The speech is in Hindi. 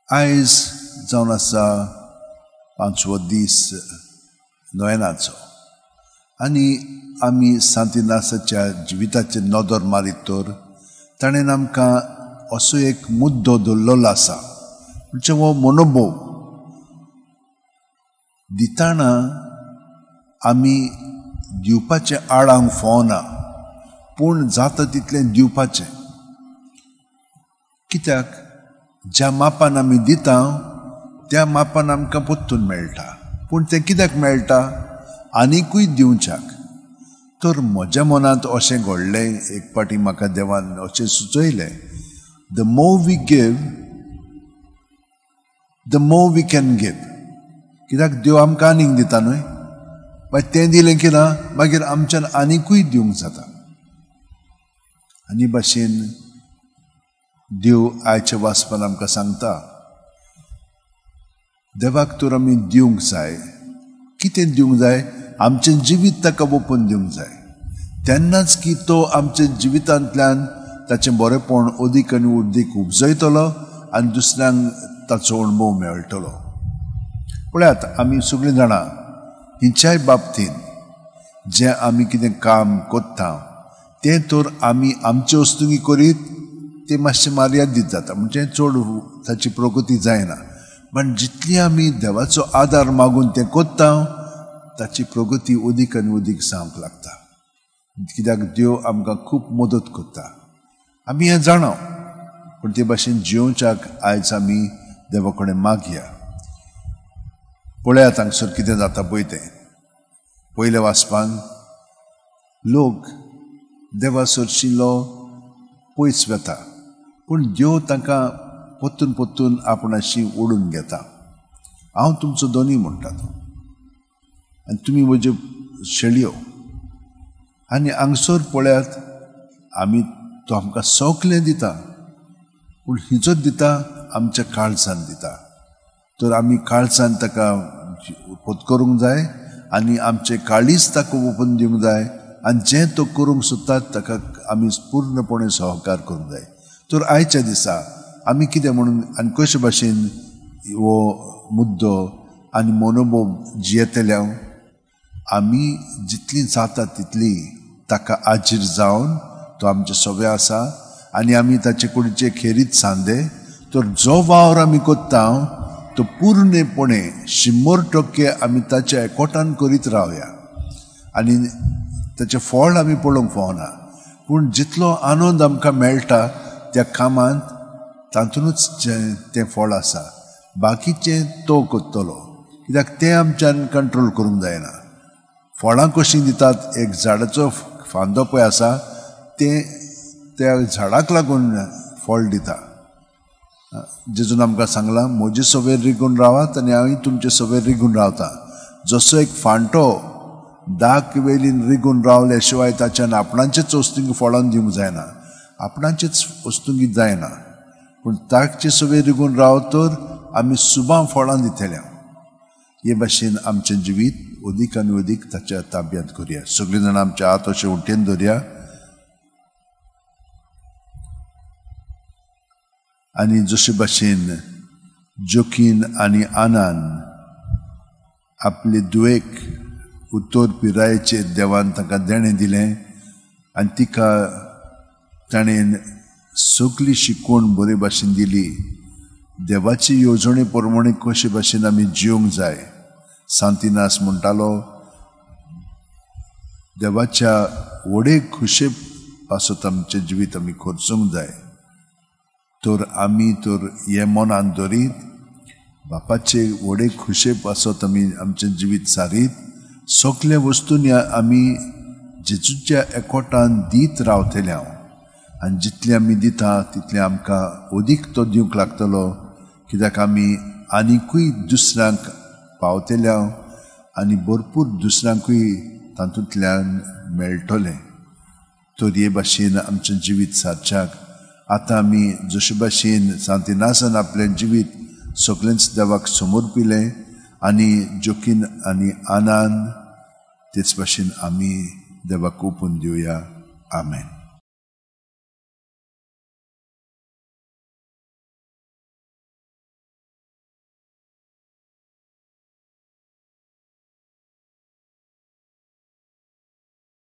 आयज जावन आसा 5वो दीस नोयनाचो आनी आमी सांत इनासाच्या जिविताचेर नदर मारीत तर ताणें आमकां असो एक मुद्दो दवरलेलो आसा म्हणजे हो मनोभव दिताना आमी दिवपाचें आडांक फोना पूण जाता तितलें दिवपाचें कित्याक ज्या मापान आमी दिता त्या मापान आमकां परतून मेळटा पूण तें कित्याक मेळटा आनिकूय दिवच्याक तर म्हज्या मनांत अशें घडलें एक पाटी म्हाका देवान अशें सुचयलें the more we give the more we can give कित्याक देव आमकां आनीक दिता न्हय मागीर तें दिलें कित्याक मागीर आमच्यान आनिकूय दिवंक जाता आनी भाशेन देव आयच्या वाचपान आमकां सांगता देवाक तर आमी दिवंक जाय कितें दिवंक जाय आमचें जिवीत ताका ओपून दिवंक जाय तेन्नाच की तो आमच्या जिवितांतल्यान ताचें बरेंपण अदीक आनी उदीक उपजयतलो आनी दुसऱ्यांक ताचो अणभव मेळटलो पळयात आमी सगळीं जाणां हिंच्याय बाबतीन जें आमी कितें काम कोत्ता तें तर आमी आमचे वस्तुंगी करीत तें मातशें मर्यादीत जाता म्हणजे चड ताची प्रगती जायना पण जितली आमी देवाचो आदार मागून तें कोत्ता ताची प्रगती अदीक आनी अदीक जावंक लागता कित्याक देव आमकां खूब मदत करता आमी हें जाणा पूण ते भाशेन जिवच्याक आयज आमी देवा कडेन मागया पळयात हांगसर कितें जाता पळय तें पयल्या वाचपान लोक देवा सरशिल्लो पयस वेता पूण देव तांकां परतून परतून आपणाशी ओडून घेता हांव तुमचो दोनी म्हणटा तो आनी तुमी म्हज्यो शेळयो आनी हांगसर पळयात आमी तो आमकां सगलें दिता पूण हिजोच दिता आमच्या काळजान दिता तर आमी काळजान ताका पत्करूंक जाय आनी आमचें काळीज ताका ओपून दिवंक जाय आनी जें तो करूंक सोदतात ताका आमी पूर्णपणे सहकार करूंक जाय तर आयच्या दिसा आमी कितें म्हणून आनी कशे भाशेन हो मुद्दो आनी मनोभव जियेतल्या आमी जितली जाता तितली ताका आजीर जावन तो आमचे सगळे आसा आनी आमी ताचे कुडीचे खेरीत सांदे तर जो वावर आमी कोत्ता तो पूर्णपणे 100% आमी ताच्या एकवटान करीत रावया आनी ताचें फळ आमी पळोवंक फावना पूण जितलो आनंद आमकां मेळटा त्या कामांत तातूंतच तें फळ आसा बाकीचें तो कोत्तलो कित्याक तें आमच्यान कंट्रोल करूंक जायना फळां कशीं दितात एक झाडाचो फांदो पळय आसा तें त्या झाडाक लागून फळ दिता जेजून आमकां सांगलां म्हजे सवेर रिगून रावात आनी हांव तुमचे सवेर रिगून रावता जसो एक फांटो दाक वेलीन रिगून रावले शिवाय ताच्यान आपणाचेच वस्तूंक फळां दिवंक जायना आपणाचेच वस्तूंक जायना पूण ताचे सवेर रिगून राव तर आमी सुबां फळां दितल्या हे भाशेन आमचें जिवीत अदीक आनी अदीक ताच्या ताब्यांत करुया सगळीं जाणां आमच्या हात अशें उठेन दवरया आनी जशे भाशेन जोकीन आनी आनान आपले दुयेक उत्तर पिरायेचेर देवान ताका देणें दिलें आनी तिका ताणें सगली शिकवण बरे भाशेन दिली देवाची येवजणे प्रमाणे कशे भाशेन आमी जिवंक जाय सांत इनास म्हणटालो देवाच्या व्हडे खुशे पासत आमचें जिवीत आमी खर्चूंक जाय तर आमी तर हे मनान धरीत बापाचे व्हडे खुशे पासत आमी आमचें जिवीत सारीत सगळे वस्तूंनी आमी जेजूच्या एकवटान दीत रावतल्या आनी जितले आमी दिता तितले आमकां अदीक तो दिवंक लागतलो कित्याक आमी आनिकूय दुसऱ्यांक पावतल्या आनी भरपूर दुसऱ्यांकूय तातूंतल्यान मेळटलें तर हे भाशेन आमचें जिवीत सारच्याक आतां आमी जशे भाशेन सांत इनासान आपलें जिवीत सगळेंच देवाक समर्पिलें आनी जोकीन आनी आनान तेच भाशेन आमी देवाक ओपून दिवया आमेन.